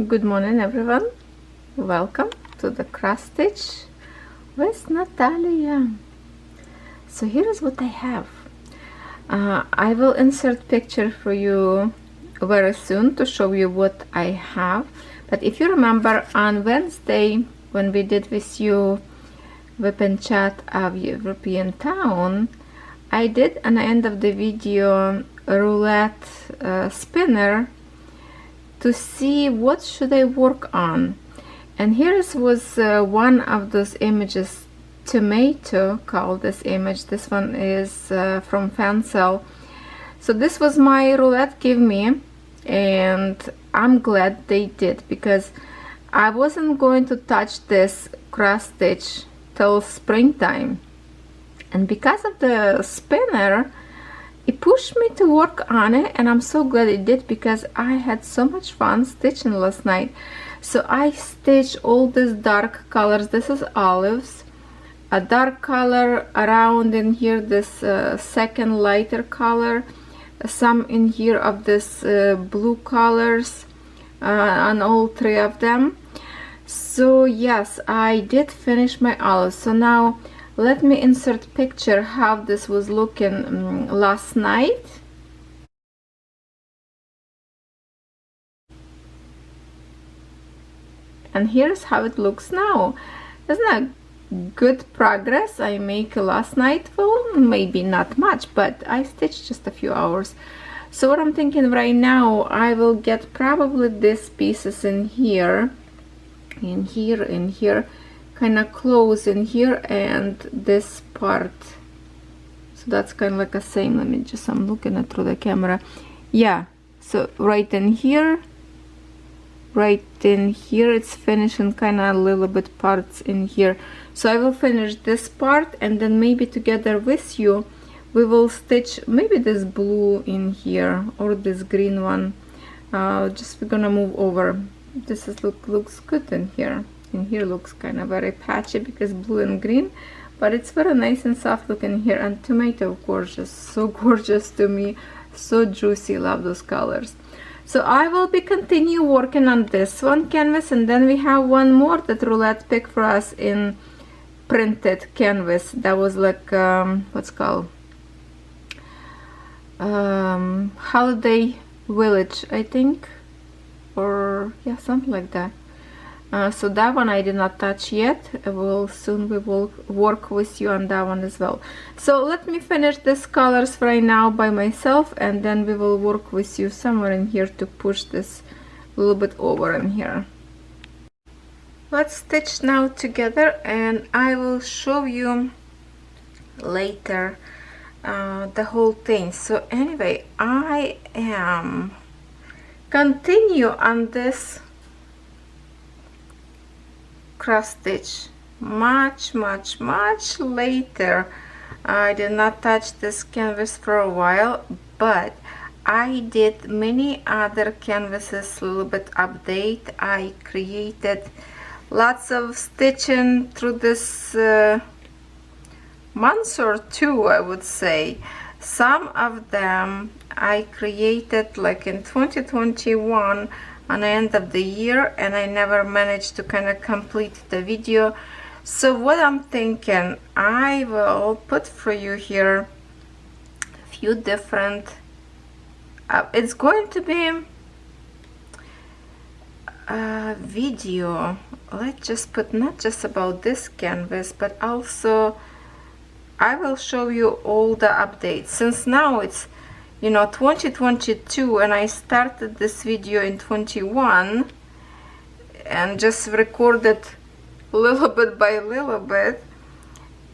Good morning everyone, welcome to the cross stitch with Natalia. So here is what I have. I will insert picture for you very soon to show you what I have, but if you remember on Wednesday when we did with you weapon chat of European town, I did at the end of the video a roulette spinner to see what should I work on, and here was one of those images, tomato called this image. This one is from FANSELLS. So this was my roulette give me, and I'm glad they did, because I wasn't going to touch this cross stitch till springtime, and because of the spinner it pushed me to work on it, and I'm so glad it did because I had so much fun stitching last night. So I stitched all these dark colors. This is olives, a dark color around in here, this second lighter color, some in here of this blue colors on all three of them. So yes, I did finish my olives. So now let me insert picture how this was looking last night. And here's how it looks now. Isn't that good progress I make last night? Well, maybe not much, but I stitched just a few hours. So what I'm thinking right now, I will get probably these pieces in here, in here, kind of close in here, and this part. So that's kind of like a same. Let me just, I'm looking at through the camera. Yeah, so right in here, it's finishing kind of a little bit parts in here. So I will finish this part, and then maybe together with you we will stitch maybe this blue in here or this green one. Just we're gonna move over. This is looks good in here. In here looks kind of very patchy because blue and green, but it's very nice and soft looking here. And tomato, gorgeous, so gorgeous to me, so juicy, love those colors. So I will be continue working on this one canvas, and then we have one more that Roulette picked for us in printed canvas. That was like what's called Holiday Village, I think, or yeah, something like that. So that one I did not touch yet. We will work with you on that one as well. So let me finish these colors right now by myself, and then we will work with you somewhere in here to push this a little bit over in here. Let's stitch now together, and I will show you later the whole thing. So anyway, I am continue on this cross stitch much later. I did not touch this canvas for a while, but I did many other canvases, a little bit update. I created lots of stitching through this month or two, I would say. Some of them I created like in 2021 on the end of the year, and I never managed to kind of complete the video. So what I'm thinking, I will put for you here a few different it's going to be a video. Let's just put not just about this canvas, but also I will show you all the updates, since now it's, you know, 2022, and I started this video in 21 and just recorded little bit by little bit.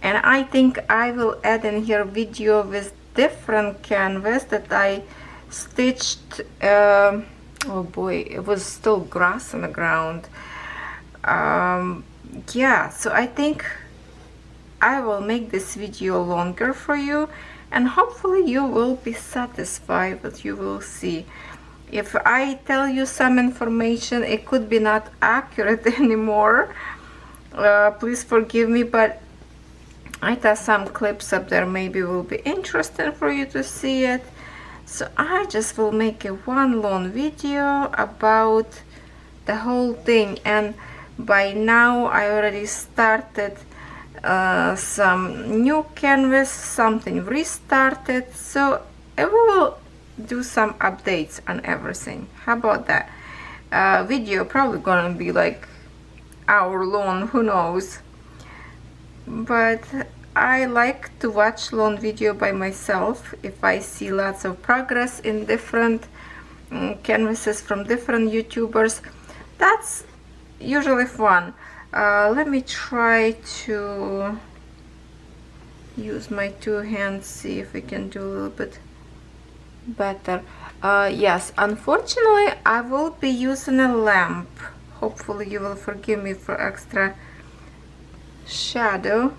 And I think I will add in here video with different canvas that I stitched. Oh boy, it was still grass on the ground. Yeah, so I think I will make this video longer for you, and hopefully you will be satisfied what you will see. If I tell you some information, it could be not accurate anymore. Please forgive me, but I thought some clips up there maybe will be interesting for you to see it. So I just will make a one long video about the whole thing. And by now I already started some new canvas, something restarted, so I will do some updates on everything. How about that? Video probably gonna be like hour long, who knows, but I like to watch long video by myself if I see lots of progress in different canvases from different YouTubers. That's usually fun. Let me try to use my two hands, see if we can do a little bit better. Yes, unfortunately I will be using a lamp. Hopefully you will forgive me for extra shadow.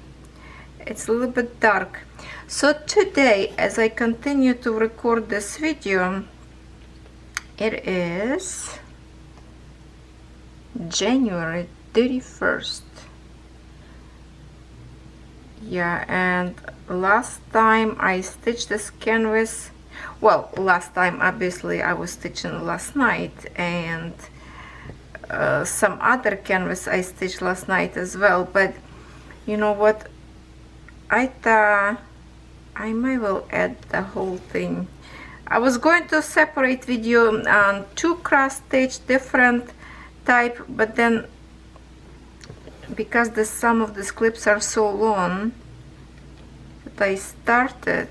It's a little bit dark. So today, as I continue to record this video, it is January 31st. Yeah, and last time I stitched this canvas, well, last time obviously I was stitching last night, and some other canvas I stitched last night as well. But you know what, I thought I might well add the whole thing. I was going to separate video on two cross stitch different type, but then because some of these clips are so long that I started,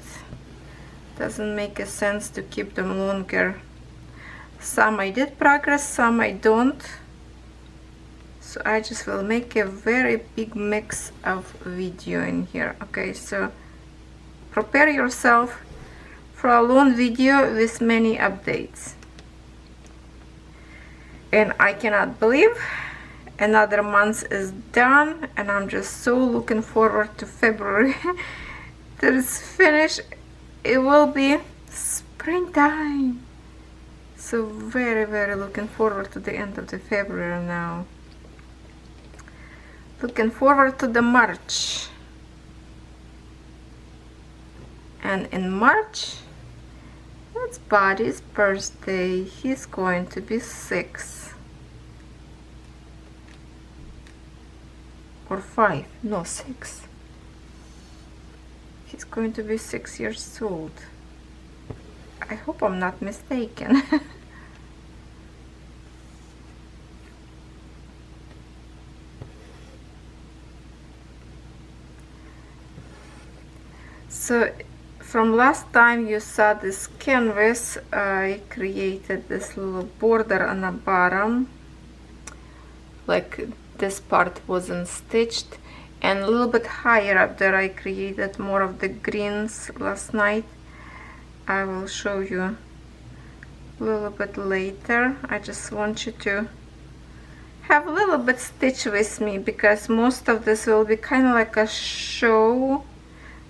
doesn't make a sense to keep them longer. Some I did progress, some I don't, so I just will make a very big mix of video in here. Okay, so prepare yourself for a long video with many updates. And I cannot believe another month is done, and I'm just so looking forward to February. That is finished. It will be springtime. So very looking forward to the end of the February now. Looking forward to the March. And in March, it's Buddy's birthday. He's going to be 6 or 5, no, 6. He's going to be 6 years old. I hope I'm not mistaken. So from last time you saw this canvas, I created this little border on the bottom, like this part wasn't stitched, and a little bit higher up there I created more of the greens last night. I will show you a little bit later. I just want you to have a little bit stitch with me, because most of this will be kind of like a show.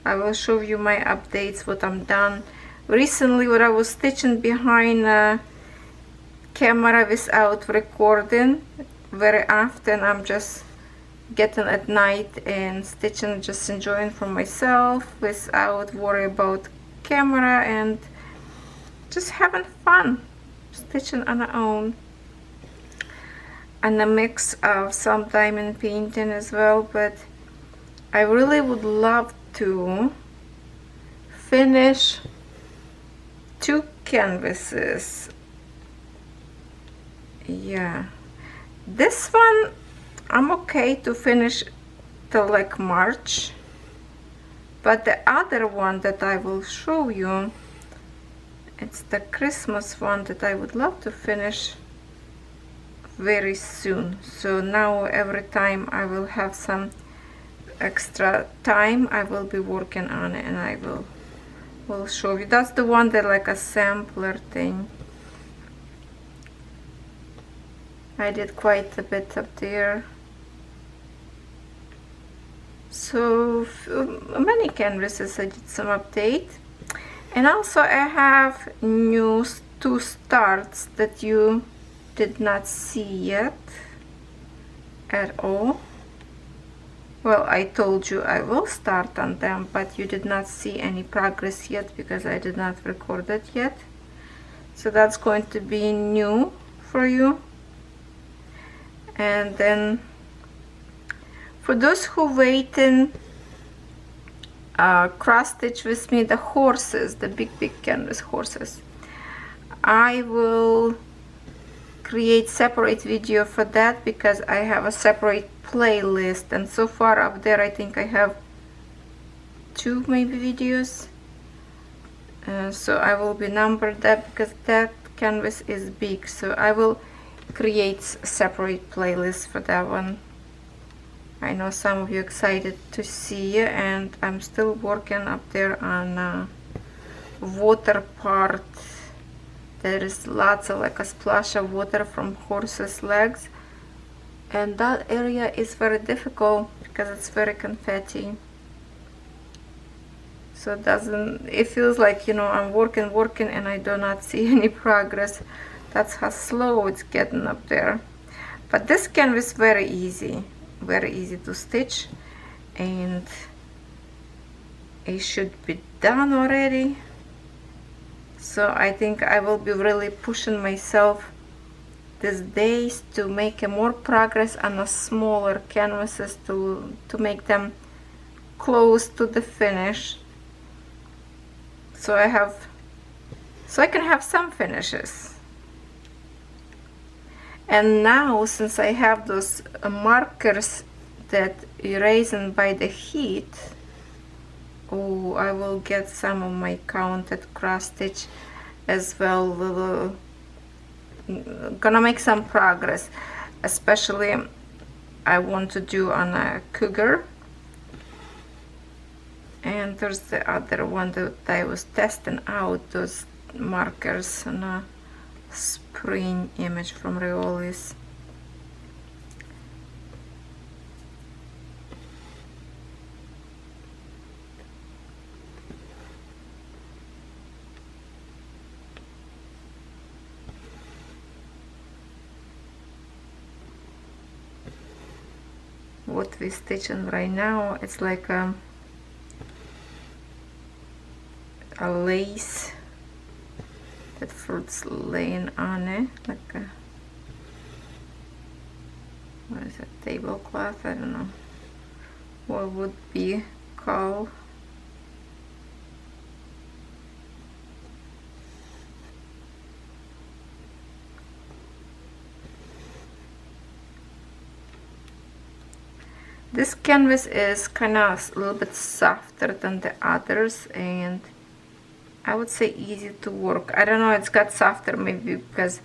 I will show you my updates, what I'm done. Recently, what I was stitching behind camera without recording very often. I'm just getting at night and stitching, just enjoying for myself without worry about camera, and just having fun stitching on our own. And a mix of some diamond painting as well. But I really would love to finish 2 canvases. Yeah, this one I'm okay to finish till like March, but the other one that I will show you, it's the Christmas one that I would love to finish very soon. So now every time I will have some extra time, I will be working on it, and I will show you. That's the one that like a sampler thing. I did quite a bit up there. So many canvases I did some update, and also I have new 2 starts that you did not see yet at all. Well, I told you I will start on them, but you did not see any progress yet because I did not record it yet. So that's going to be new for you. And then for those who waiting cross stitch with me the horses, the big canvas horses, I will create separate video for that because I have a separate playlist, and so far up there I think I have 2 maybe videos, so I will be numbered that because that canvas is big, so I will create separate playlist for that one. I know some of you excited to see, and I'm still working up there on water part. There is lots of like a splash of water from horses' legs, and that area is very difficult because it's very confetti. So it feels like, you know, I'm working and I do not see any progress. That's how slow it's getting up there. But this canvas very easy to stitch, and it should be done already. So I think I will be really pushing myself these days to make a more progress on the smaller canvases to make them close to the finish, so I can have some finishes. And now, since I have those markers that erasing by the heat, oh, I will get some of my counted cross stitch as well. Gonna make some progress, especially I want to do on a cougar, and there's the other one that I was testing out those markers on a spring image from Riolis. What we're stitching right now, it's like a lace that fruits laying on it, like a, what is it, tablecloth? I don't know what would be called. This canvas is kind of a little bit softer than the others, and I would say easy to work. I don't know, it's got softer maybe because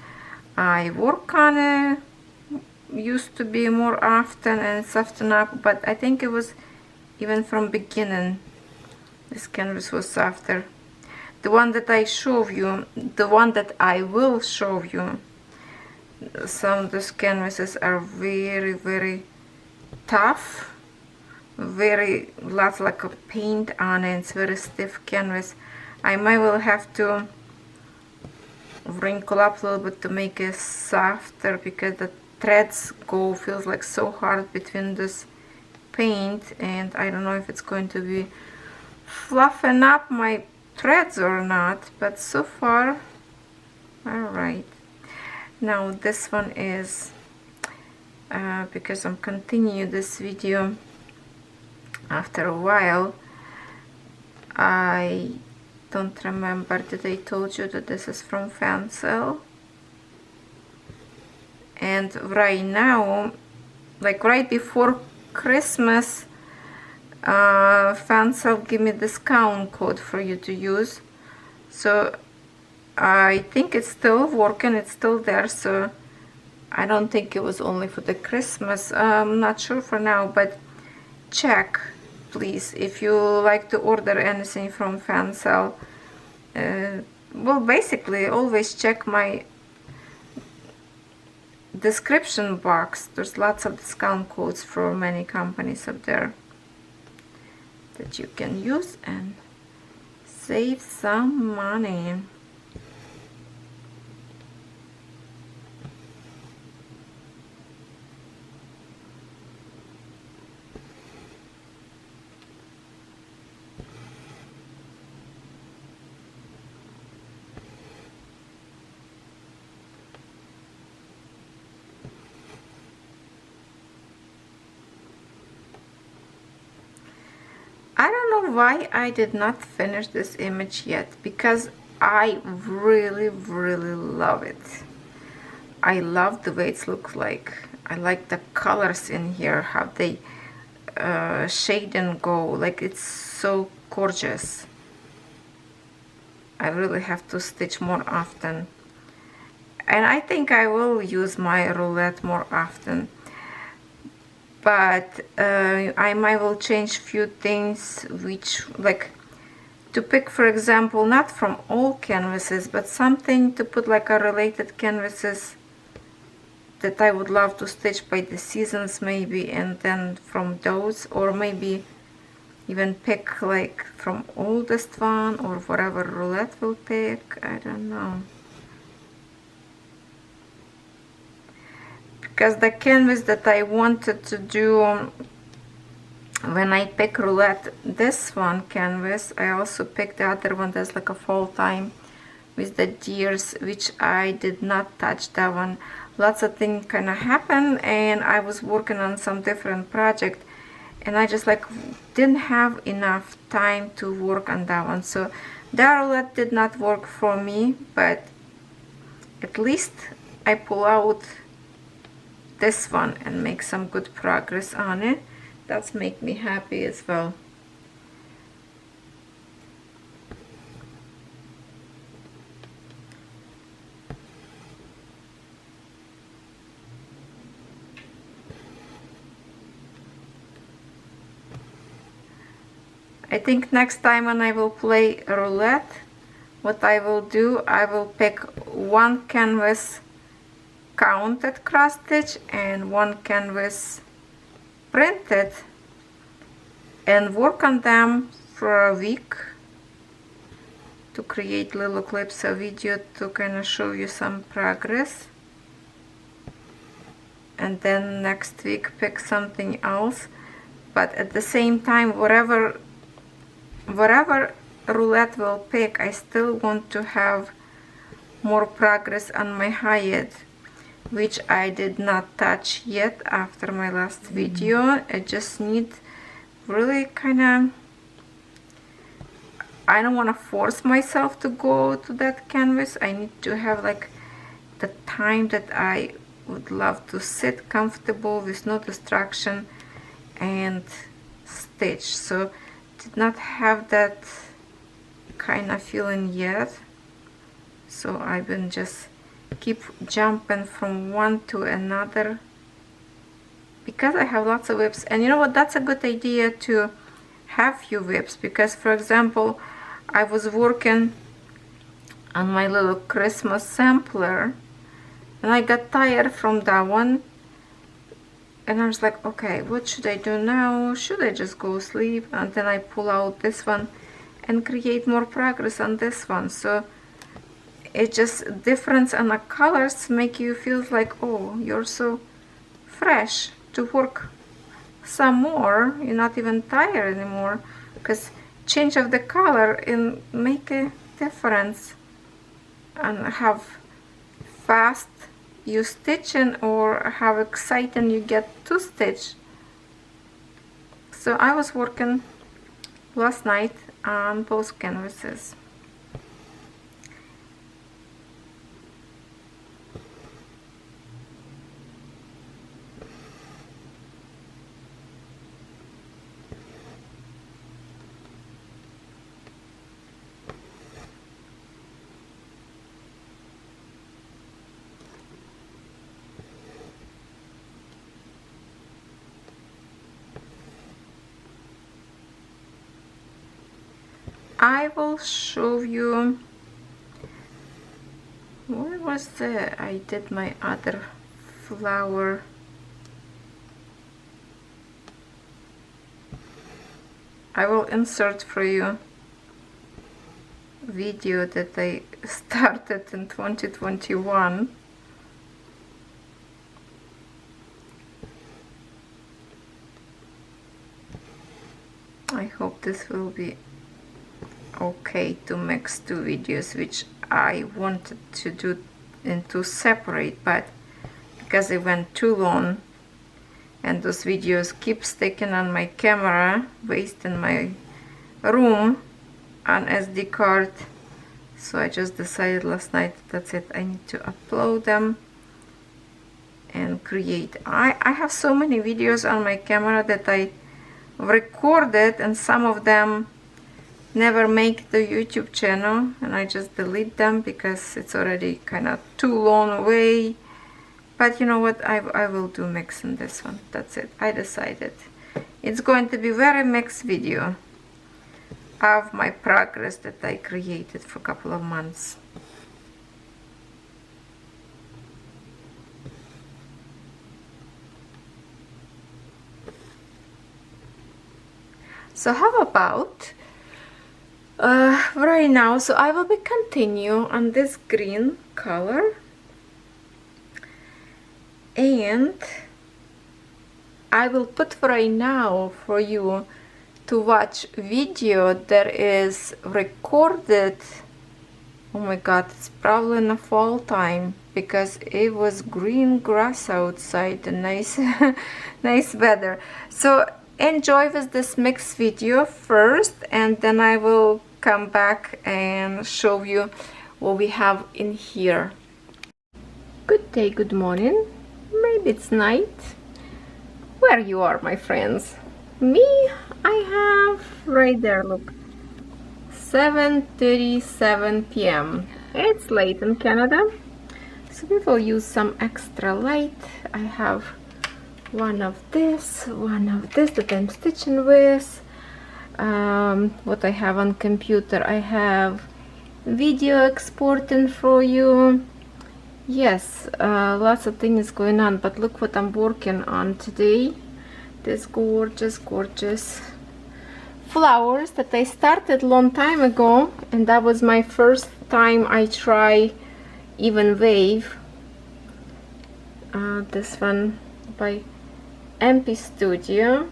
I work on it, used to be more often, and soften up, but I think it was even from beginning this canvas was softer. The one that I show you, the one that I will show you, some of those canvases are very tough, very lots like a paint on it. It's very stiff canvas. I might will have to wrinkle up a little bit to make it softer because the threads feels like so hard between this paint, and I don't know if it's going to be fluffing up my threads or not, but so far alright. Now this one is because I'm continuing this video after a while. I don't remember, did I told you that this is from FANSELLS? And right now, like right before Christmas, FANSELLS give me discount code for you to use, so I think it's still working, it's still there, so I don't think it was only for the Christmas. I'm not sure for now, but check please if you like to order anything from FANSELLS. Well, basically always check my description box. There's lots of discount codes for many companies up there that you can use and save some money. I don't know why I did not finish this image yet, because I really love it. I love the way it looks like. I like the colors in here, how they shade and go, like it's so gorgeous. I really have to stitch more often, and I think I will use my roulette more often, but I might will change few things, which like to pick, for example, not from all canvases, but something to put like a related canvases that I would love to stitch by the seasons maybe, and then from those, or maybe even pick like from oldest one, or whatever roulette will pick. I don't know, because the canvas that I wanted to do when I pick roulette, this one canvas, I also picked the other one that's like a fall time with the deers, which I did not touch that one. Lots of things kind of happened, and I was working on some different project, and I just like didn't have enough time to work on that one. So that roulette did not work for me, but at least I pull out this one and make some good progress on it. That's make me happy as well. I think next time when I will play roulette, what I will do, I will pick one canvas counted cross stitch and one canvas printed, and work on them for a week to create little clips of video to kind of show you some progress, and then next week pick something else. But at the same time, whatever roulette will pick, I still want to have more progress on my hide, which I did not touch yet after my last video. I just need really kind of, I don't want to force myself to go to that canvas. I need to have like the time that I would love to sit comfortable with no distraction and stitch. So did not have that kind of feeling yet, so I've been just keep jumping from one to another because I have lots of whips. And you know what, that's a good idea to have few whips, because for example, I was working on my little Christmas sampler and I got tired from that one, and I was like, okay, what should I do now? Should I just go sleep? And then I pull out this one and create more progress on this one. So it just difference on the colors make you feel like, oh, you're so fresh to work some more. You're not even tired anymore, because change of the color and make a difference and have fast you stitching or how exciting you get to stitch. So I was working last night on both canvases. I will show you, where was I did my other flower. I will insert for you video that I started in 2021. I hope this will be okay to mix two videos, which I wanted to do into separate, but because it went too long and those videos keep sticking on my camera, wasting my room on SD card, so I just decided last night that's it, I need to upload them and create. I have so many videos on my camera that I recorded, and some of them never make the YouTube channel, and I just delete them because it's already kind of too long away. But you know what, I will do mix in this one. That's it, I decided. It's going to be very mixed video of my progress that I created for a couple of months. So how about right now, so I will be continue on this green color, and I will put right now for you to watch video that is recorded. Oh my god, it's probably in the fall time because it was green grass outside and nice nice weather. So enjoy with this mix video first, and then I will come back and show you what we have in here. Good day, good morning, maybe it's night where you are, my friends. Me, I have right there, look, 7:37 p.m. It's late in Canada, so we will use some extra light. I have one of this that I'm stitching with. What I have on computer, I have video exporting for you. Yes, lots of things going on, but look what I'm working on today. This gorgeous flowers that I started long time ago, and that was my first time I try even wave. This one by MP Studio.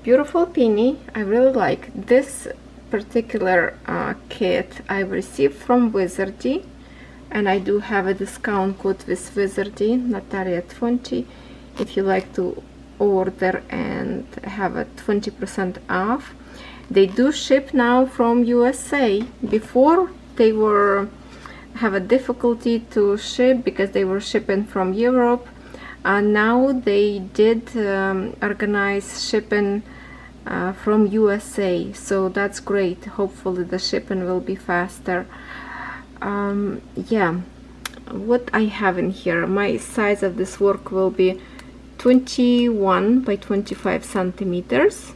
Beautiful Peony. I really like this particular kit. I received from WIZARDI, and I do have a discount code with WIZARDI, Natalia20, if you like to order and have a 20% off. They do ship now from USA. Before they were have a difficulty to ship because they were shipping from Europe. Now they did organize shipping from USA, so that's great. Hopefully the shipping will be faster. Yeah, what I have in here, my size of this work will be 21 by 25 centimeters,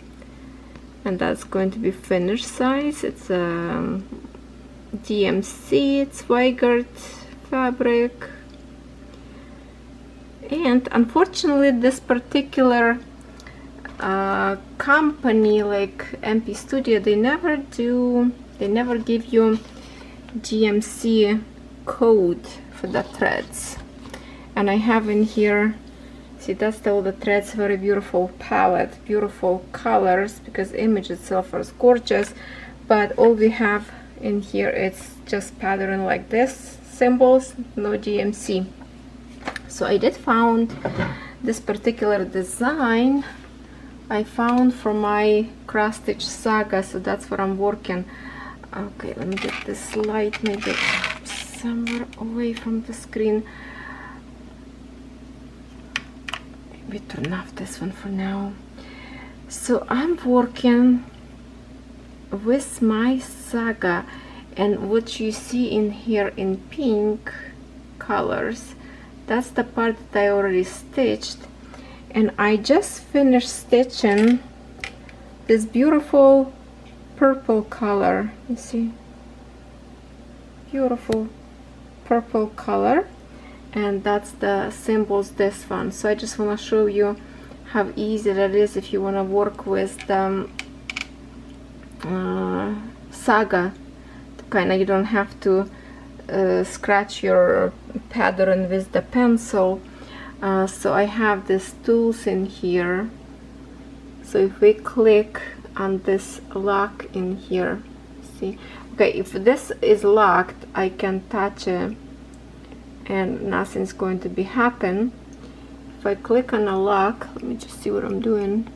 and that's going to be finished size. It's DMC, it's WIZARDI fabric. And unfortunately this particular company like MP Studio, they never give you GMC code for the threads. And I have in here, see, that's all the threads, very beautiful palette, beautiful colors, because image itself is gorgeous, but all we have in here it's just pattern like this, symbols, no GMC. So I did found this particular design I found from my cross stitch Saga, so that's what I'm working. Okay, let me get this light maybe somewhere away from the screen. Maybe turn off this one for now. So I'm working with my Saga, and what you see in here in pink colors, that's the part that I already stitched, and I just finished stitching this beautiful purple color. You see, beautiful purple color, and that's the symbols, this one. So I just want to show you how easy that is if you want to work with the Saga. Kind of, you don't have to scratch your pattern with the pencil. So I have these tools in here. So if we click on this lock in here, see, okay, if this is locked, I can touch it and nothing's going to be happen. If I click on a lock, let me just see what I'm doing.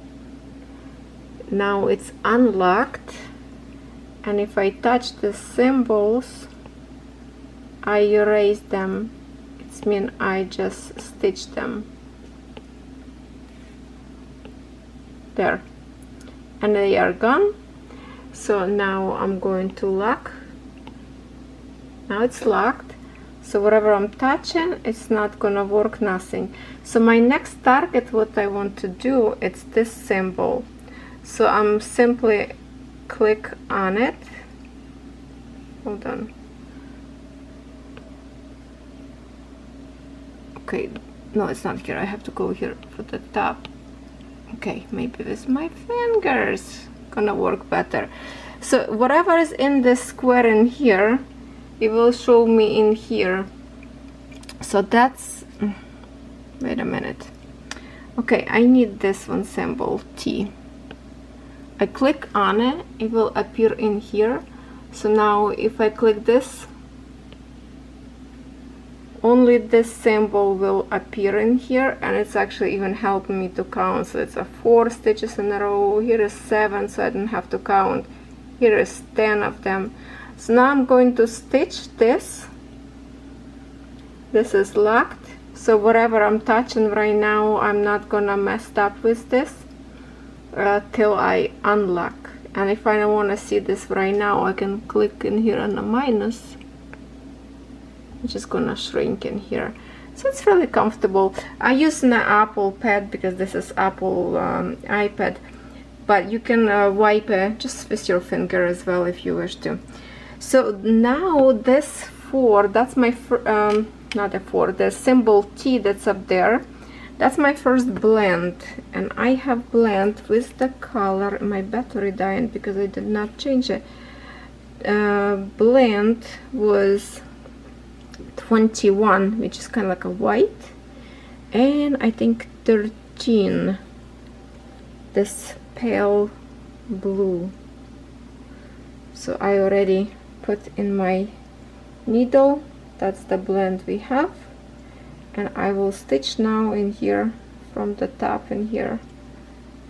now it's unlocked, and if I touch the symbols, I erase them. It's mean I just stitch them there, and they are gone. So now I'm going to lock. Now it's locked, so whatever I'm touching, it's not gonna work, nothing. So my next target, what I want to do, it's this symbol. So I'm simply click on it. Hold on. Okay, no, it's not here. I have to go here for the top. Okay, maybe with my fingers gonna work better. So whatever is in this square in here, it will show me in here. So that's, wait a minute. Okay, I need this one symbol, T. I click on it, it will appear in here. So now if I click this, only this symbol will appear in here, and it's actually even helping me to count. So it's a 4 stitches in a row. Here is 7, so I don't have to count. Here is 10 of them. So now I'm going to stitch this. This is locked, so whatever I'm touching right now, I'm not gonna mess up with this till I unlock. And if I don't want to see this right now, I can click in here on the minus, which is gonna shrink in here. So it's really comfortable. I use an Apple pad because this is Apple iPad, but you can wipe it just with your finger as well if you wish to. So now this 4, that's my not a 4, the symbol T that's up there, that's my first blend, and I have blend with the color. My battery died because I did not change it. Blend was 21, which is kind of like a white, and I think 13, this pale blue. So I already put in my needle. That's the blend we have, and I will stitch now in here from the top in here,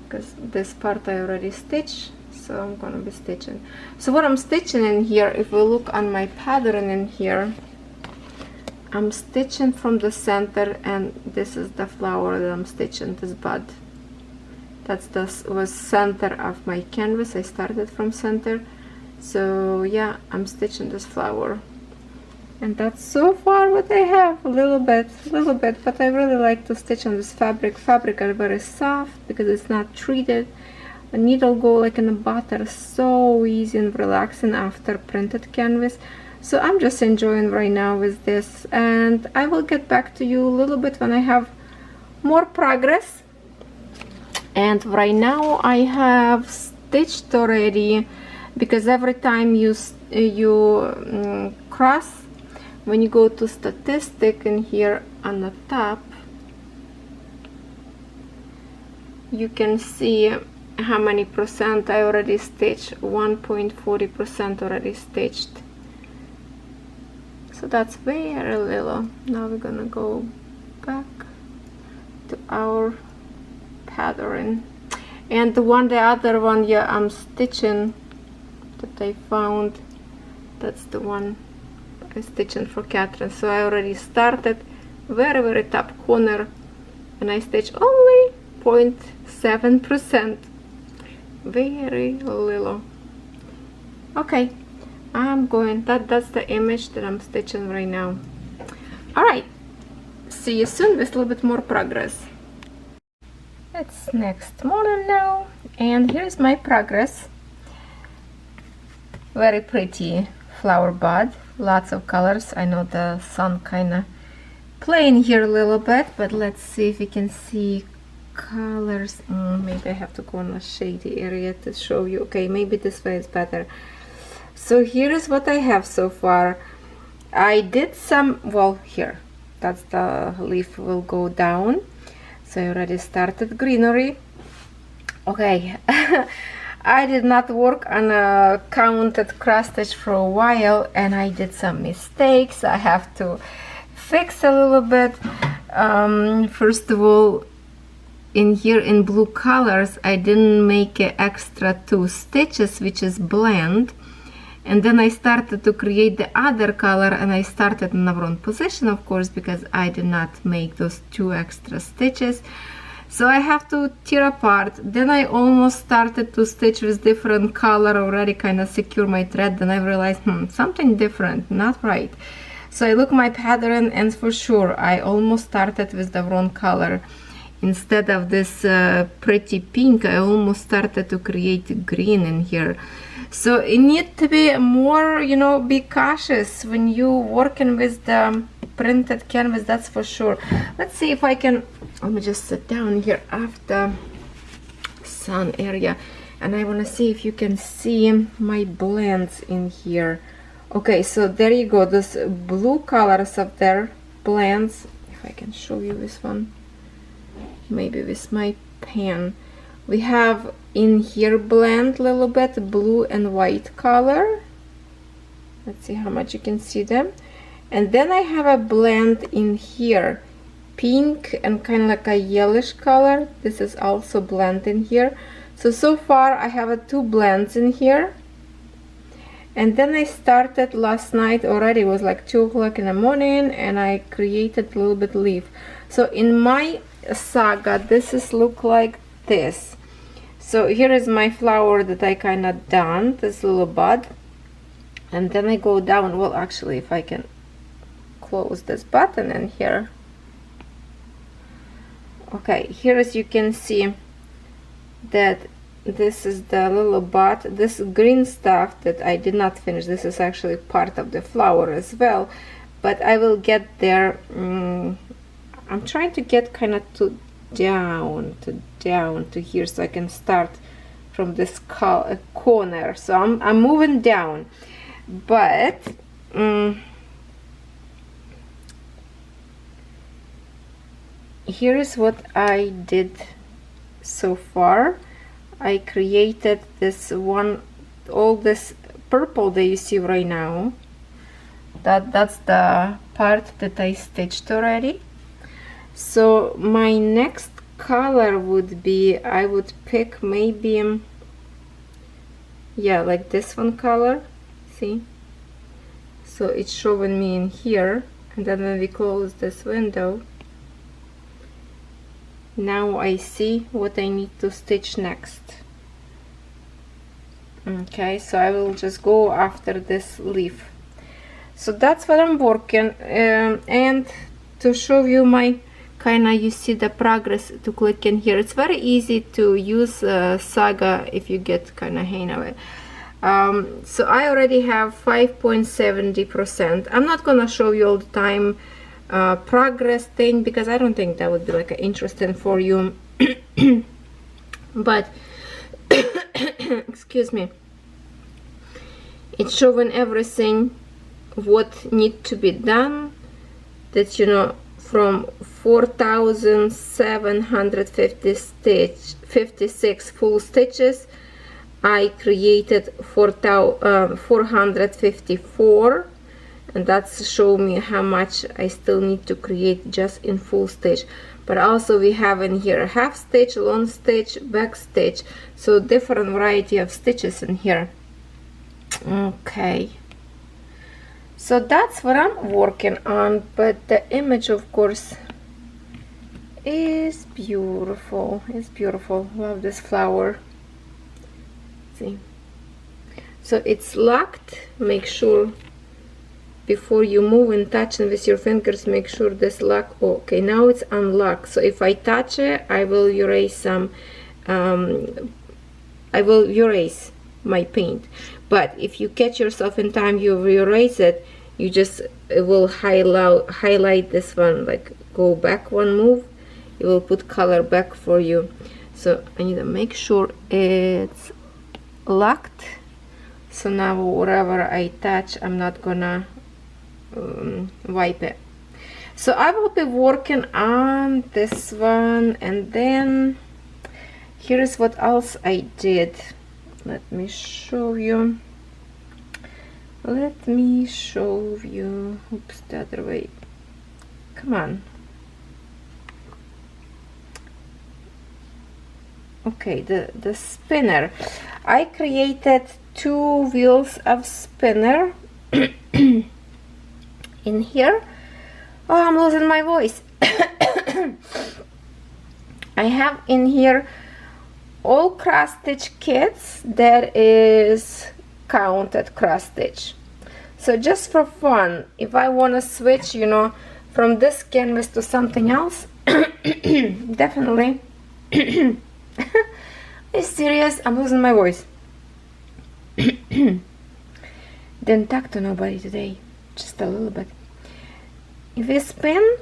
because this part I already stitched, so I'm gonna be stitching. So what I'm stitching in here, if we look on my pattern in here, I'm stitching from the center, and this is the flower that I'm stitching, this bud. That's was center of my canvas. I started from center, so yeah, I'm stitching this flower. And that's so far what I have, a little bit, but I really like to stitch on this fabric. Fabric are very soft because it's not treated. A needle go like in a butter, so easy and relaxing after printed canvas. So I'm just enjoying right now with this, and I will get back to you a little bit when I have more progress. And right now I have stitched already, because every time you cross, when you go to statistic in here on the top, you can see how many percent I already stitched. 1.40% already stitched. So that's very little. Now we're gonna go back to our pattern, and the other one, yeah, I'm stitching that I found, that's the one I'm stitching for Catherine. So I already started very top corner, and I stitch only 0.7%, very little. Okay, I'm going, that's the image that I'm stitching right now. All right, see you soon with a little bit more progress. It's next morning now, and here's my progress. Very pretty flower bud, lots of colors. I know the sun kind of playing here a little bit, but let's see if we can see colors. Maybe I have to go in a shady area to show you. Okay, maybe this way is better. So here is what I have so far. I did some, well, here, that's the leaf will go down. So I already started greenery. Okay, I did not work on a counted cross stitch for a while, and I did some mistakes I have to fix a little bit. First of all, in here in blue colors I didn't make an extra 2 stitches, which is blend, and then I started to create the other color, and I started in the wrong position, of course, because I did not make those 2 extra stitches. So I have to tear apart. Then I almost started to stitch with different color already, kind of secure my thread. Then I realized something different, not right. So I look my pattern, and for sure I almost started with the wrong color. Instead of this pretty pink, I almost started to create green in here. So you need to be more, you know, be cautious when you working with the printed canvas, that's for sure. Let's see if I can, let me just sit down here after sun area, and I want to see if you can see my blends in here. Okay, so there you go, those blue colors of their blends. If I can show you this one, maybe with my pen. We have in here blend a little bit blue and white color. Let's see how much you can see them. And then I have a blend in here, pink and kind of like a yellowish color. This is also blend in here. So far I have 2 blends in here. And then I started last night already. It was like 2 o'clock in the morning, and I created a little bit leaf. So in my Saga, this is look like this. So here is my flower that I kind of done, this little bud, and then I go down. Well, actually, if I can close this button in here. Okay, here as you can see that this is the little bud. This green stuff that I did not finish, this is actually part of the flower as well, but I will get there. I'm trying to get kind of down to here, so I can start from this corner. So I'm moving down, but here is what I did so far. I created this one, all this purple that you see right now, that's the part that I stitched already. So my next color would be, I would pick maybe, yeah, like this one color, see? So it's showing me in here, and then when we close this window, now I see what I need to stitch next. Okay, so I will just go after this leaf. So that's what I'm working, and to show you my kinda, you see the progress, to click in here. It's very easy to use Saga if you get kinda hang of it. So I already have 5.70%. I'm not gonna show you all the time progress thing, because I don't think that would be like interesting for you. But excuse me, it's showing everything what need to be done, that, you know, from 4,756 full stitches, I created 454, and that's show me how much I still need to create just in full stitch. But also we have in here half stitch, long stitch, back stitch, so different variety of stitches in here. Okay, so that's what I'm working on, but the image, of course, is beautiful. It's beautiful. Love this flower. See, so it's locked. Make sure before you move and touch it with your fingers, make sure this lock. Oh, okay, now it's unlocked. So if I touch it, I will erase some. I will erase my paint. But if you catch yourself in time, you erase it. You just, it will highlight this one. Like go back one move, it will put color back for you. So I need to make sure it's locked. So now wherever I touch, I'm not gonna wipe it. So I will be working on this one, and then here is what else I did. Let me show you. Let me show you. Oops, the other way. Come on. okay, the spinner. I created 2 wheels of spinner in here. Oh, I'm losing my voice. I have in here all cross stitch kits that is counted cross stitch. So just for fun, if I want to switch, you know, from this canvas to something else, definitely. Are you serious? I'm losing my voice. Didn't talk to nobody today, just a little bit. If you spin,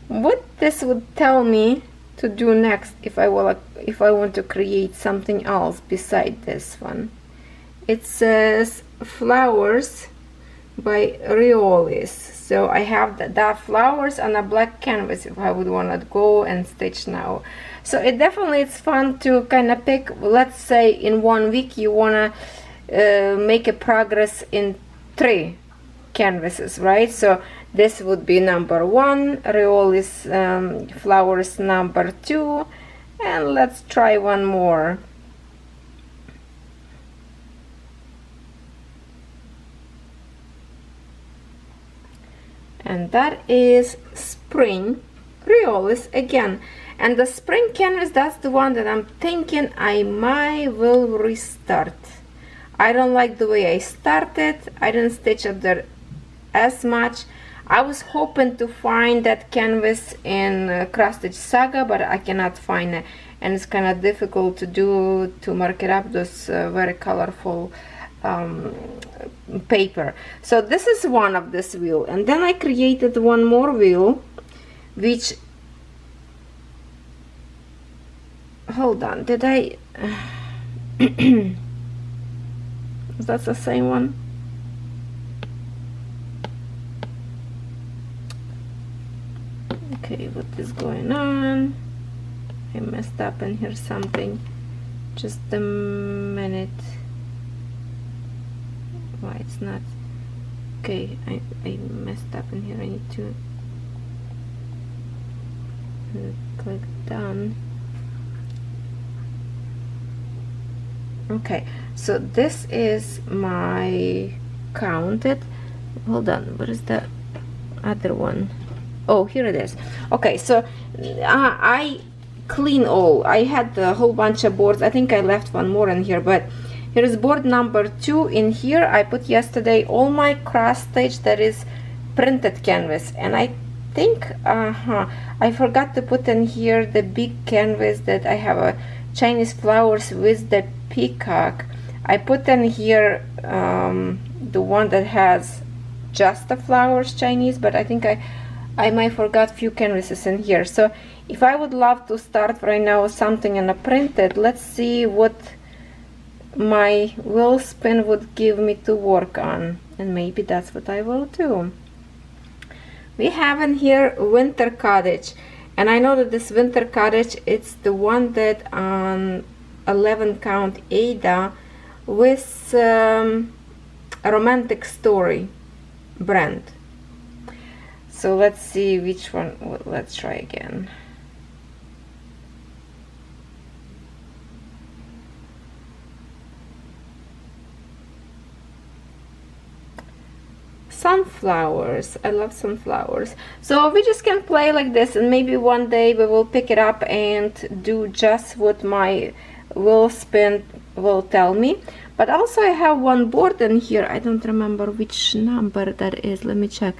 what this would tell me to do next if I want to create something else beside this one. It says flowers by Riolis. So I have that flowers on a black canvas if I would want to go and stitch now. So it definitely is fun to kind of pick, let's say in 1 week you want to make a progress in 3 canvases, right? So this would be number 1, Riolis flowers number 2, and let's try one more. And that is spring Riolis again. And the spring canvas, that's the one that I'm thinking I might will restart. I don't like the way I started. I didn't stitch up there as much. I was hoping to find that canvas in Cross Stitch Saga, but I cannot find it, and it's kind of difficult to do, to mark it up, those very colorful paper. So this is one of this wheel, and then I created one more wheel, which, hold on, did I that's the same one. Okay, what is going on? I messed up in here something. Just a minute. Why it's not? Okay, I messed up in here. I need to click done. Okay, so this is my counted. Hold on, what is the other one? Oh, here it is. Okay, so I clean all. I had a whole bunch of boards. I think I left one more in here, but here is board number 2 in here. I put yesterday all my cross stitch that is printed canvas, and I think I forgot to put in here the big canvas that I have a Chinese flowers with the peacock. I put in here the one that has just the flowers Chinese, but I think I might forgot few canvases in here. So if I would love to start right now something in a printed, let's see what my wheel spin would give me to work on, and maybe that's what I will do. We have in here Winter Cottage, and I know that this Winter Cottage, it's the one that on 11 count Ada with a Romantic Story brand. So let's see which one. Well, let's try again. Sunflowers. I love sunflowers. So we just can play like this, and maybe one day we will pick it up and do just what my wheel spin will tell me. But also I have one board in here. I don't remember which number that is. Let me check.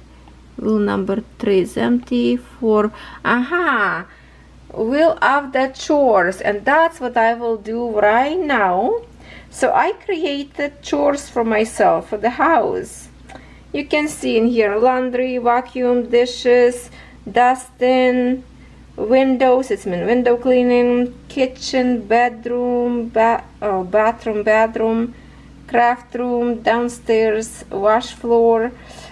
Wheel number 3 is empty. 4. Aha! Wheel of the chores, and that's what I will do right now. So I created chores for myself for the house. You can see in here laundry, vacuum, dishes, dusting, windows, it's mean window cleaning, kitchen, bedroom, bathroom, craft room, downstairs, wash floor.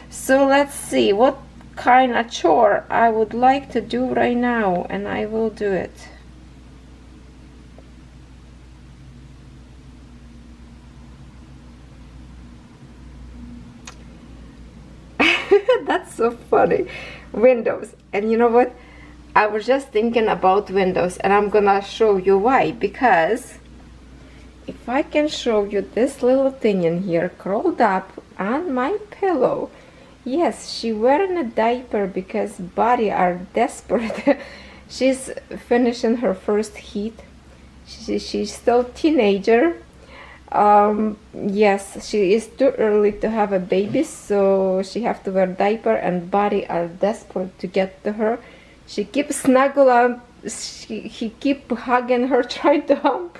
So let's see what kind of chore I would like to do right now, and I will do it. That's so funny. Windows. And you know what? I was just thinking about windows, and I'm gonna show you why. Because if I can show you this little thing in here curled up on my pillow. Yes, she wearing a diaper because body are desperate. She's finishing her first heat. She's still teenager. Yes, she is too early to have a baby, so she have to wear diaper, and body are desperate to get to her. She keeps snuggle up. He keep hugging her, trying to hump,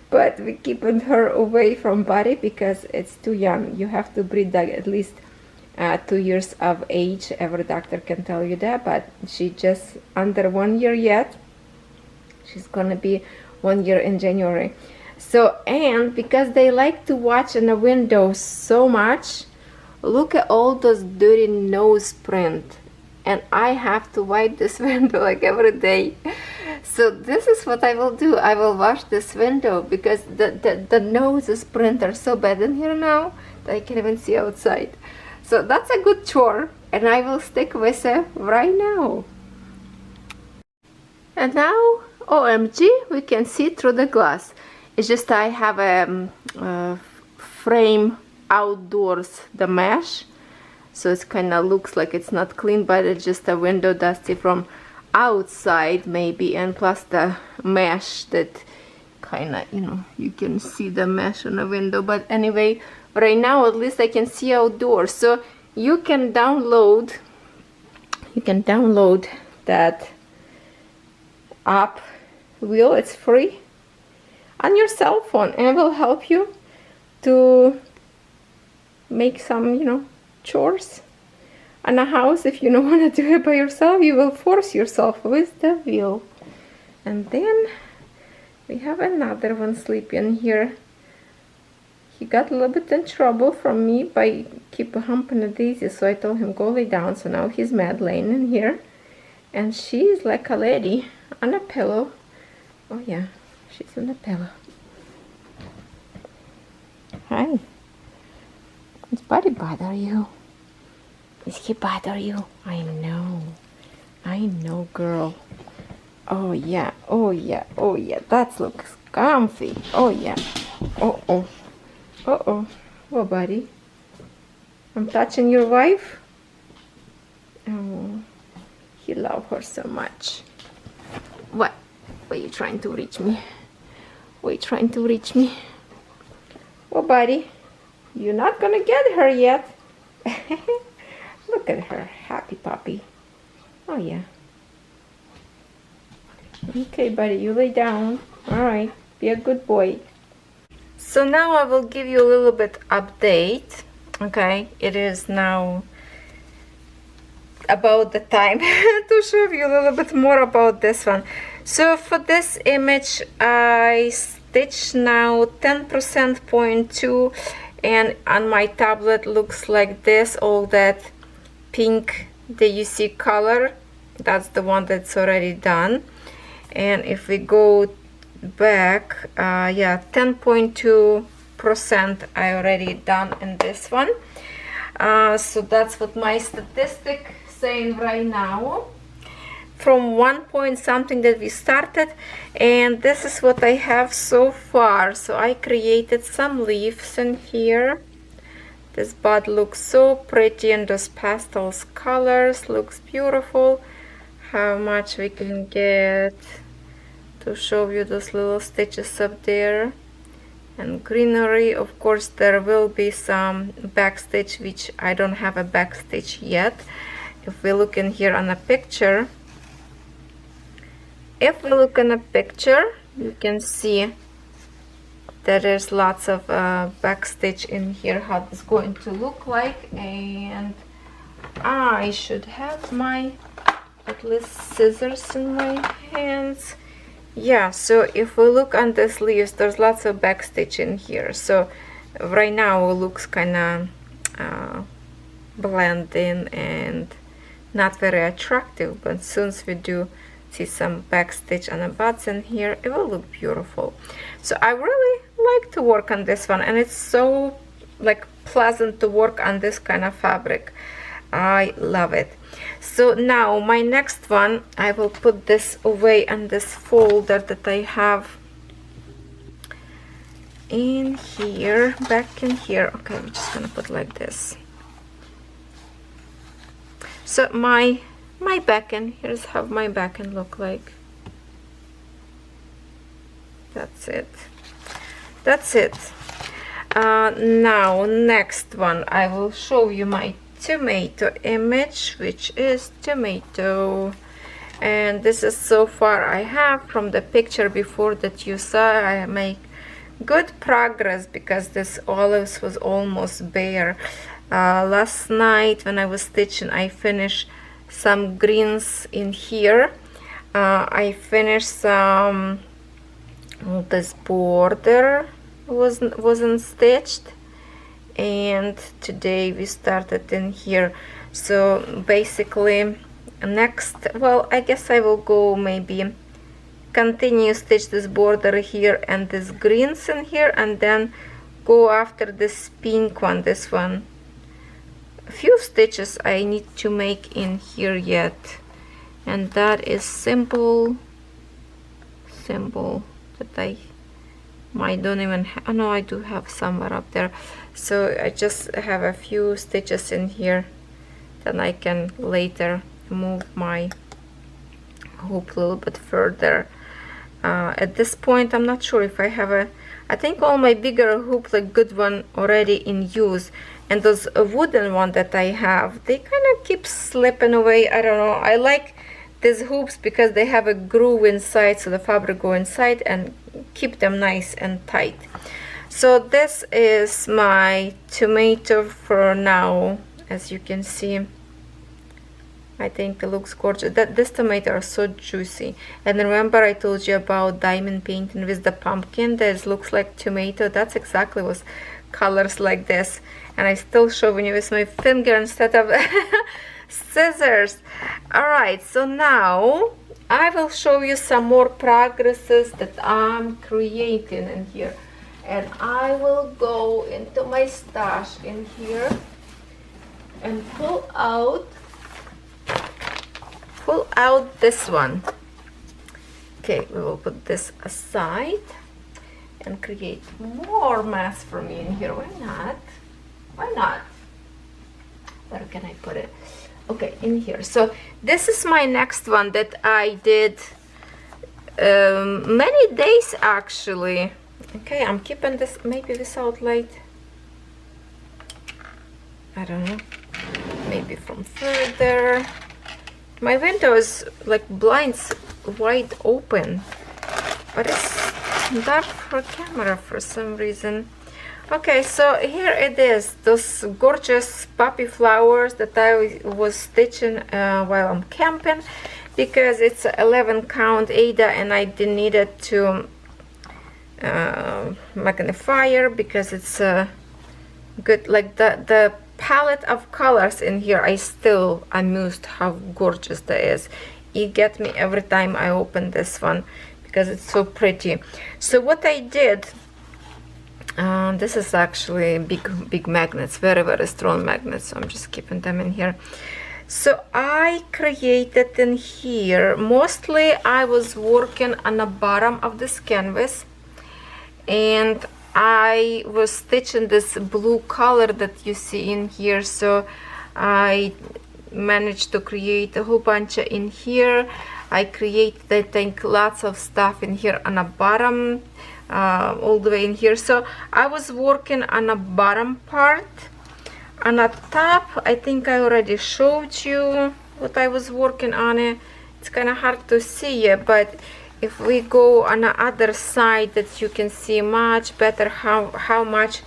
but we keeping her away from body because it's too young. You have to breed at least 2 years of age. Every doctor can tell you that, but she just under 1 year yet. She's gonna be 1 year in January. So, and because they like to watch in the window so much, look at all those dirty nose print, and I have to wipe this window like every day. So this is what I will do. I will wash this window because the noses print are so bad in here now that I can't even see outside. So that's a good chore, and I will stick with it right now. And now, OMG, we can see through the glass. It's just I have a frame outdoors, the mesh, so it kind of looks like it's not clean, but it's just a window dusty from outside maybe, and plus the mesh that kind of, you know, you can see the mesh on the window. But anyway, right now at least I can see outdoors. So you can download that app wheel. It's free on your cell phone, and it will help you to make some, you know, chores on a house. If you don't want to do it by yourself, you will force yourself with the wheel. And then we have another one sleeping here. He got a little bit in trouble from me by keep humping the daisy, so I told him go lay down. So now he's mad laying in here, and she's like a lady on a pillow. Oh yeah, she's on a pillow. Hi. Does Buddy bother you? Does he bother you? I know, girl. Oh yeah, oh yeah, oh yeah, that looks comfy. Oh yeah. Uh-oh. Uh-oh. Oh, buddy. I'm touching your wife? Oh, he loves her so much. What? Were you trying to reach me? Were you trying to reach me? Oh, buddy. You're not gonna get her yet. Look at her. Happy puppy. Oh, yeah. Okay, buddy. You lay down. Alright. Be a good boy. So now I will give you a little bit update. Okay, it is now about the time to show you a little bit more about this one. So for this image I stitch now 10% 0.2, and on my tablet looks like this. All that pink that you see color, that's the one that's already done. And if we go back, yeah, 10.2% I already done in this one. So that's what my statistic saying right now from 1 point something that we started, and this is what I have so far. So I created some leaves in here. This bud looks so pretty, and those pastels colors looks beautiful. How much we can get to show you those little stitches up there, and greenery. Of course there will be some back stitch, which I don't have a back stitch yet. If we look in here on a picture, you can see that there's lots of back stitch in here, how it's going to look like. And I should have my at least scissors in my hands. Yeah, so if we look on this leaves, there's lots of back stitch in here. So right now it looks kind of blending and not very attractive, but since we do see some back stitch on the buds in here, it will look beautiful. So I really like to work on this one, and it's so like pleasant to work on this kind of fabric. I love it. So now my next one, I will put this away in this folder that I have in here, back in here. Okay, I'm just gonna put like this. So my backend, here's how my backend look like. That's it. That's it. Now next one, I will show you my tomato image, which is tomato, and this is so far I have from the picture before that you saw. I make good progress because this olives was almost bare. Last night when I was stitching, I finished some greens in here. I finished some, this border wasn't stitched, and today we started in here. So basically next, well, I guess I will go maybe continue stitch this border here and this greens in here, and then go after this pink one, this one. A few stitches I need to make in here yet, and that is simple that I might don't even have. Oh no, I do have somewhere up there. So I just have a few stitches in here, then I can later move my hoop a little bit further. At this point I'm not sure if I have a, I think all my bigger hoops, like good one, already in use, and those wooden one that I have, they kind of keep slipping away. I don't know, I like these hoops because they have a groove inside, so the fabric go inside and keep them nice and tight. So this is my tomato for now. As you can see, I think it looks gorgeous. This tomato are so juicy. And remember I told you about diamond painting with the pumpkin that looks like tomato? That's exactly what colors like this. And I still showing you with my finger instead of scissors. Alright, so now I will show you some more progresses that I'm creating in here. And I will go into my stash in here and pull out this one. Okay, we will put this aside and create more mess for me in here. Why not? Why not? Where can I put it? Okay, in here. So this is my next one that I did many days actually. Okay, I'm keeping this maybe without light. I don't know, maybe from further. My window is like blinds wide open, but it's dark for camera for some reason. Okay, so here it is, those gorgeous poppy flowers that I was stitching while I'm camping, because it's 11 count Ada and I didn't need it to magnifier because it's good. Like the palette of colors in here, I still amused how gorgeous that is. It gets me every time I open this one because it's so pretty. So what I did, this is actually big magnets, very strong magnets, so I'm just keeping them in here. So I created in here, mostly I was working on the bottom of this canvas, and I was stitching this blue color that you see in here. So I managed to create a whole bunch in here. I created, I think, lots of stuff in here on the bottom, all the way in here. So I was working on the bottom part. On the top, I think I already showed you what I was working on it. It's kind of hard to see it, but if we go on the other side, that you can see much better how much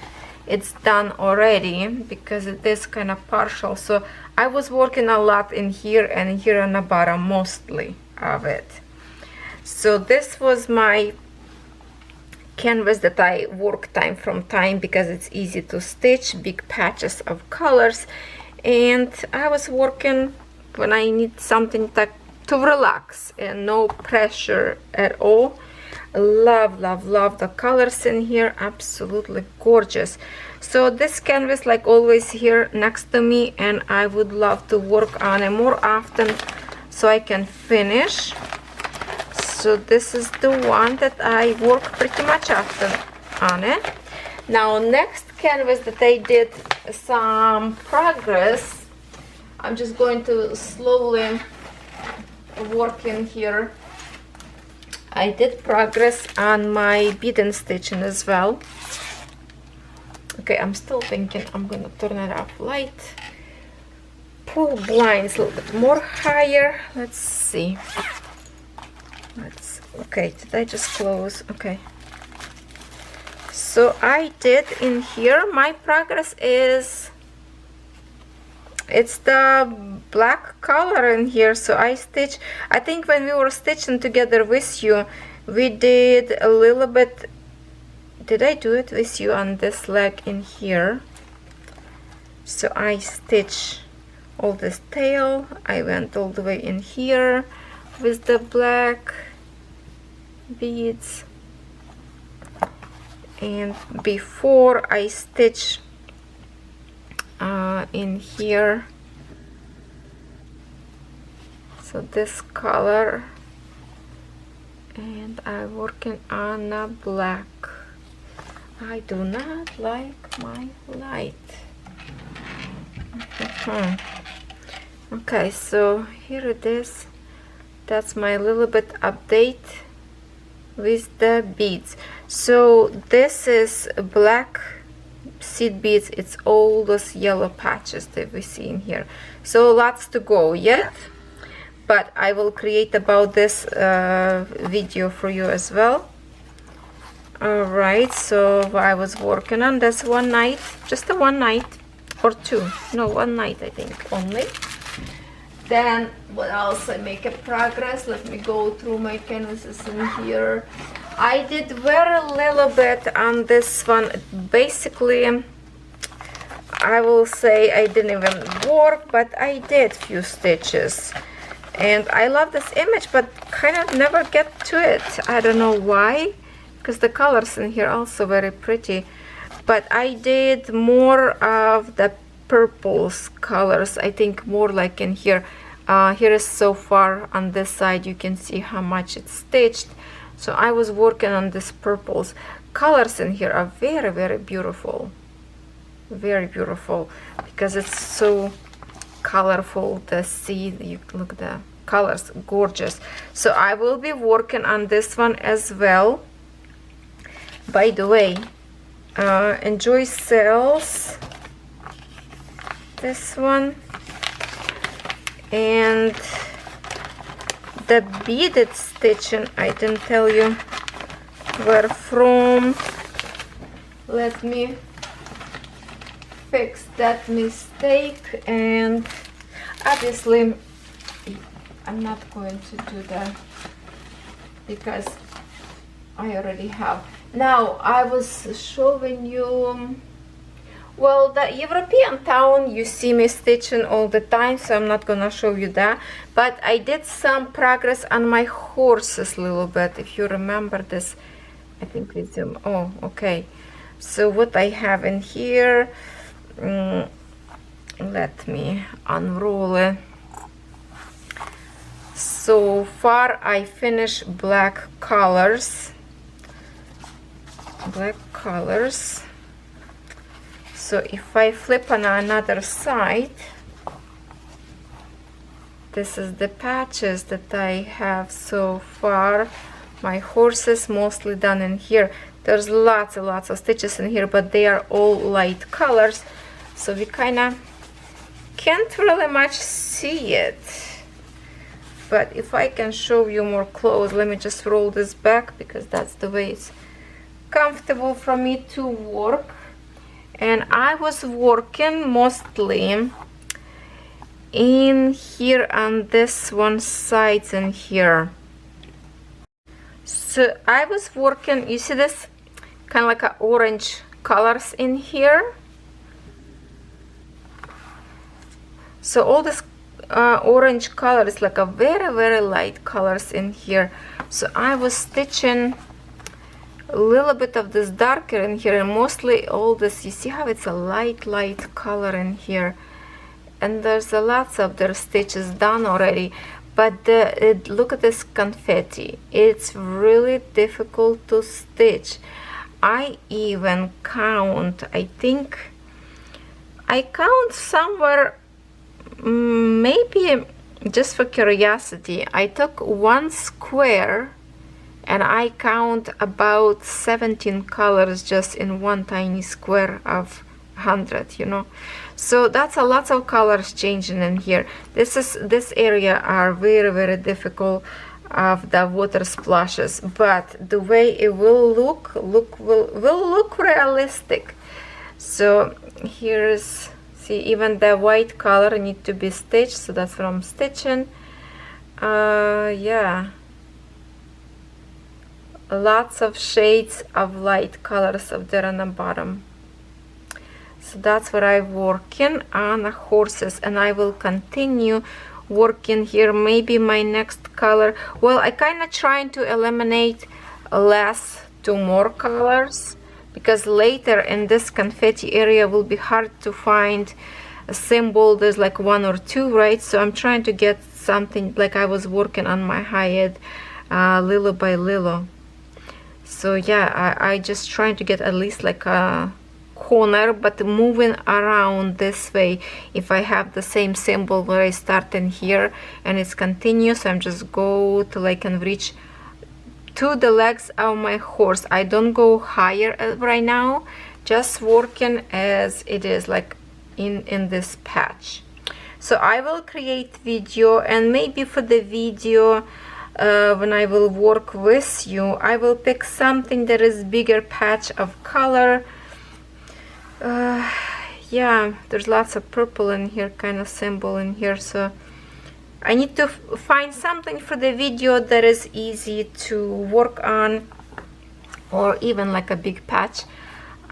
it's done already, because it is kind of partial. So I was working a lot in here and here on the bottom, mostly of it. So this was my canvas that I work time from time because it's easy to stitch, big patches of colors, and I was working when I need something to relax and no pressure at all. Love the colors in here, absolutely gorgeous. So this canvas, like always, here next to me, and I would love to work on it more often so I can finish. So this is the one that I work pretty much often on it. Now next canvas that I did some progress, I'm just going to slowly work in here. I did progress on my bead and stitching as well. Okay, I'm still thinking I'm gonna turn it off light. Pull blinds a little bit more higher. Let's see. Okay, did I just close? Okay. So I did in here, my progress is, it's the black color in here. So I stitch, I think when we were stitching together with you, we did a little bit. Did I do it with you on this leg in here? So I stitch all this tail. I went all the way in here with the black beads, and before I stitch in here, so this color, and I'm working on a black. I do not like my light. Okay, so here it is. That's my little bit update with the beads. So this is black seed beads. It's all those yellow patches that we see in here. So lots to go yet, but I will create about this video for you as well. Alright, so I was working on this one night, just a one night or two, no, one night I think only. Then what else? I make a progress. Let me go through my canvases in here. I did very little bit on this one. Basically, I will say I didn't even work, but I did few stitches. And I love this image, but kind of never get to it. I don't know why, because the colors in here are also very pretty. But I did more of the purples colors, I think more like in here. Here is so far on this side, you can see how much it's stitched. So I was working on this purples. Colors in here are very, very beautiful. Very beautiful, because it's so colorful. The see, you look, the colors gorgeous. So I will be working on this one as well. By the way, Enjoy Sales, this one, and the beaded stitching I didn't tell you where from. Let me fix that mistake, and obviously I'm not going to do that because I already have. Now I was showing you, well, the European town, you see me stitching all the time, so I'm not gonna show you that, but I did some progress on my horses a little bit. If you remember this, I think we zoom. Oh, okay. So what I have in here, let me unroll it. So far I finished black colors. So if I flip on another side, this is the patches that I have so far. My horses mostly done in here. There's lots and lots of stitches in here, but they are all light colors, so we kind of can't really much see it. But if I can show you more close, let me just roll this back, because that's the way it's comfortable for me to work. And I was working mostly in here on this one side in here. So I was working, you see this kind of like a orange colors in here. So all this orange color is like a very, very light colors in here. So I was stitching a little bit of this darker in here, and mostly all this, you see how it's a light color in here, and there's a lots of their stitches done already. But look at this confetti, it's really difficult to stitch. I even count, I think I count somewhere, maybe just for curiosity, I took one square and I count about 17 colors just in one tiny square of 100, you know. So that's a lot of colors changing in here. This area are very difficult of the water splashes, but the way it will look will look realistic. So here's, see, even the white color need to be stitched, so that's what I'm stitching. Yeah, lots of shades of light colors up there on the bottom. So that's what I'm working on the horses, and I will continue working here. Maybe my next color, well, I kind of trying to eliminate less to more colors, because later in this confetti area will be hard to find a symbol. There's like one or two, right? So I'm trying to get something like I was working on my hyatt little by little. So yeah, I just trying to get at least like a corner, but moving around this way. If I have the same symbol where I start in here and it's continuous, I'm just go till I can reach to the legs of my horse. I don't go higher right now, just working as it is, like in this patch. So I will create video, and maybe for the video when I will work with you, I will pick something that is bigger patch of color. Yeah, there's lots of purple in here, kind of symbol in here, so I need to find something for the video that is easy to work on, or even like a big patch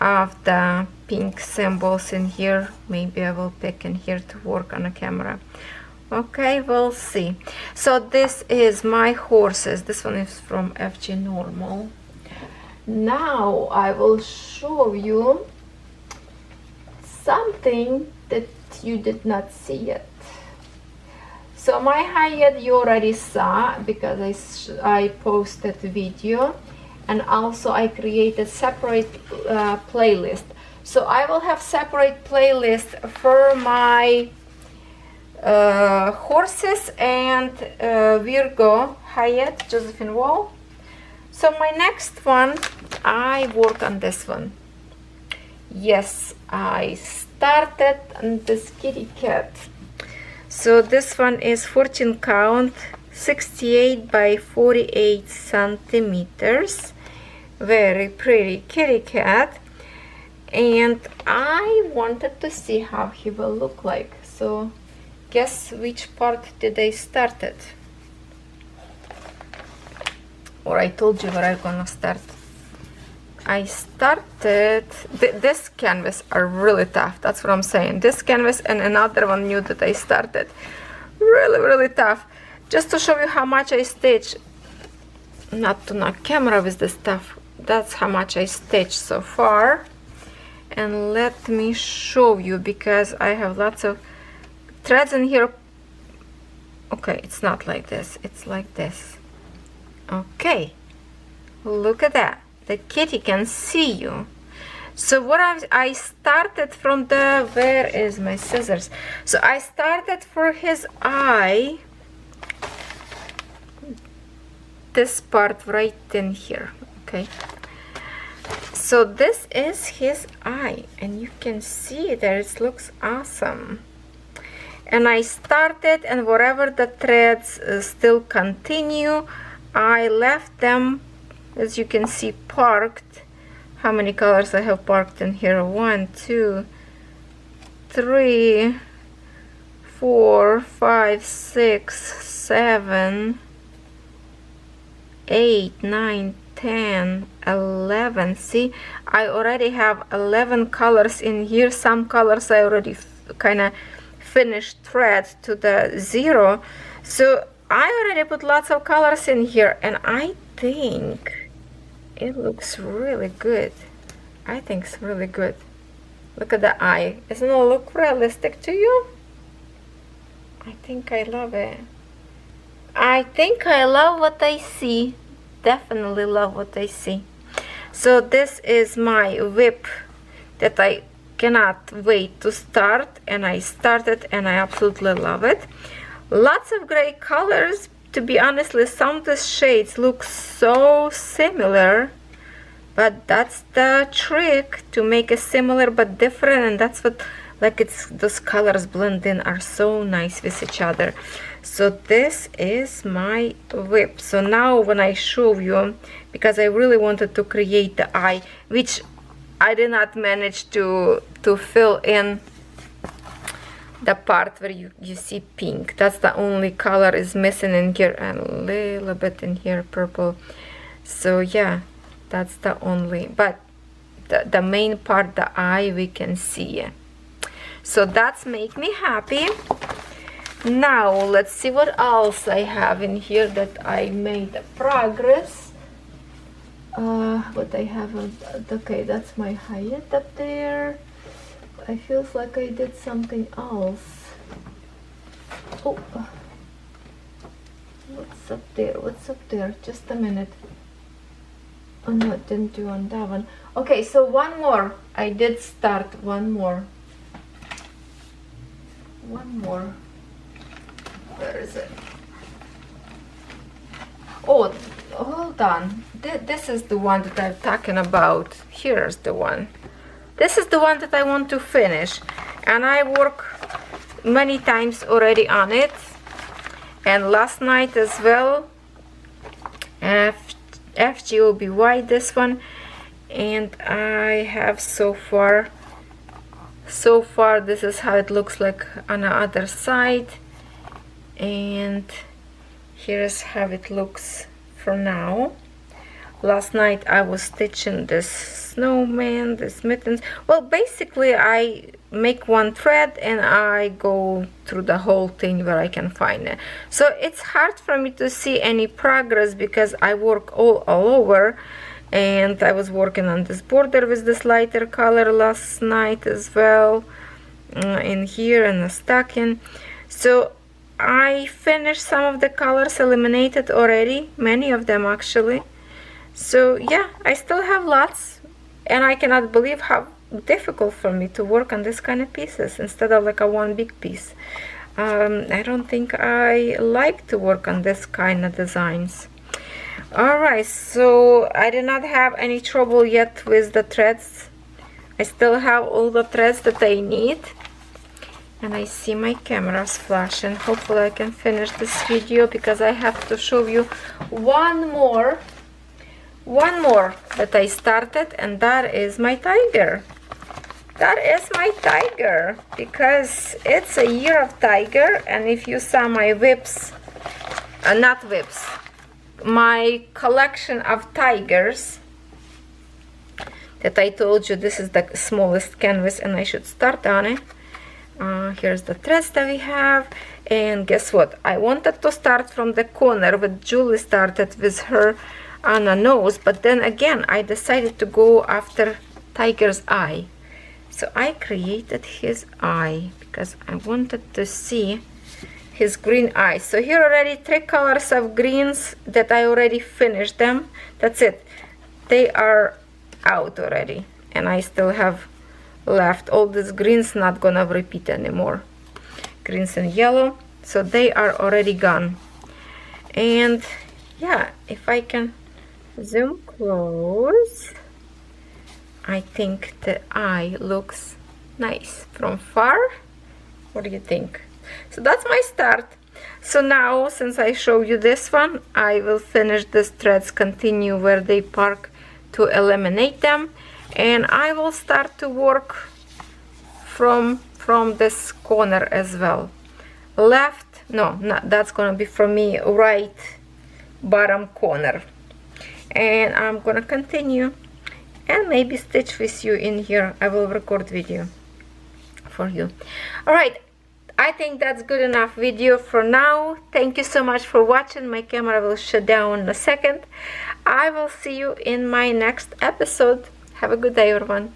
of the pink symbols in here. Maybe I will pick in here to work on a camera. Okay, we'll see. So this is my horses. This one is from FGNORMAL. Now I will show you something that you did not see yet. So my hyatt you already saw, because I posted video, and also I created separate playlist. So I will have separate playlist for my horses and Virgo hyatt, Josephine Wall. So my next one, I work on this one. Yes, I started on this kitty cat. So this one is 14 count, 68 by 48 centimeters. Very pretty kitty cat. And I wanted to see how he will look like. So guess which part did I start it? Or I told you where I'm gonna start. I started, this canvas are really tough, that's what I'm saying. This canvas and another one new that I started. Really tough. Just to show you how much I stitch. Not to knock camera with this stuff. That's how much I stitched so far. And let me show you, because I have lots of threads in here. Okay, it's not like this, it's like this. Okay, look at that. The kitty can see you. So what I started from the, where is my scissors? So I started for his eye, this part right in here. Okay, so this is his eye, and you can see that it looks awesome. And I started, and wherever the threads still continue, I left them, as you can see, parked. How many colors I have parked in here? 1, 2, 3, 4, 5, 6, 7, 8, 9, 10, 11. See, I already have 11 colors in here. Some colors I already kind of finished thread to the 0. So I already put lots of colors in here, and I think It looks really good. I think it's really good. Look at the eye. Doesn't it look realistic to you? I think I love it. I think I love what I see. Definitely love what I see. So this is my whip that I cannot wait to start, and I started and I absolutely love it. Lots of great colors. To be honestly, some of the shades look so similar, but that's the trick, to make it similar but different, and that's what, like, it's those colors blend in, are so nice with each other. So this is my whip. So now when I show you, because I really wanted to create the eye, which I did not manage to fill in the part where you see pink. That's the only color is missing in here, and a little bit in here purple. So yeah, that's the only, but the main part, the eye, we can see. So that's make me happy. Now let's see what else I have in here that I made progress. What I have, okay, that's my Hyatt up there. I feels like I did something else. Oh, what's up there? What's up there? Just a minute. Oh no, I didn't do on that one. Okay, so one more. I did start one more. One more. Where is it? Oh, hold on. This is the one that I'm talking about. Here's the one. This is the one that I want to finish, and I work many times already on it, and last night as well. FGOBY, this one, and I have so far this is how it looks like on the other side, and here's how it looks for now. Last night I was stitching this snowman, this mittens. Well, basically I make one thread and I go through the whole thing where I can find it. So it's hard for me to see any progress because I work all over, and I was working on this border with this lighter color last night as well, in here, and the stocking. So I finished some of the colors, eliminated already, many of them actually. So yeah, I still have lots, and I cannot believe how difficult for me to work on this kind of pieces instead of like a one big piece. I don't think I like to work on this kind of designs. Alright, so I did not have any trouble yet with the threads. I still have all the threads that I need. And I see my cameras flashing. Hopefully I can finish this video because I have to show you one more that I started, and that is my tiger. That is my tiger because it's a year of tiger. And if you saw my whips, not whips, my collection of tigers that I told you, this is the smallest canvas and I should start on it. Here's the threads that we have, and guess what, I wanted to start from the corner with Julie started with her on a nose, but then again I decided to go after tiger's eye. So I created his eye because I wanted to see his green eyes. So here already 3 colors of greens that I already finished them. That's it, they are out already, and I still have left all these greens, not gonna repeat anymore, greens and yellow, so they are already gone. And yeah, if I can zoom close, I think the eye looks nice from far. What do you think? So that's my start. So now, since I show you this one, I will finish these threads, continue where they park to eliminate them, and I will start to work from this corner as well. Left, no, that's gonna be for me right bottom corner, and I'm gonna continue and maybe stitch with you in here. I will record video for you. All right, I think that's good enough video for now. Thank you so much for watching. My camera will shut down in a second. I will see you in my next episode. Have a good day, everyone.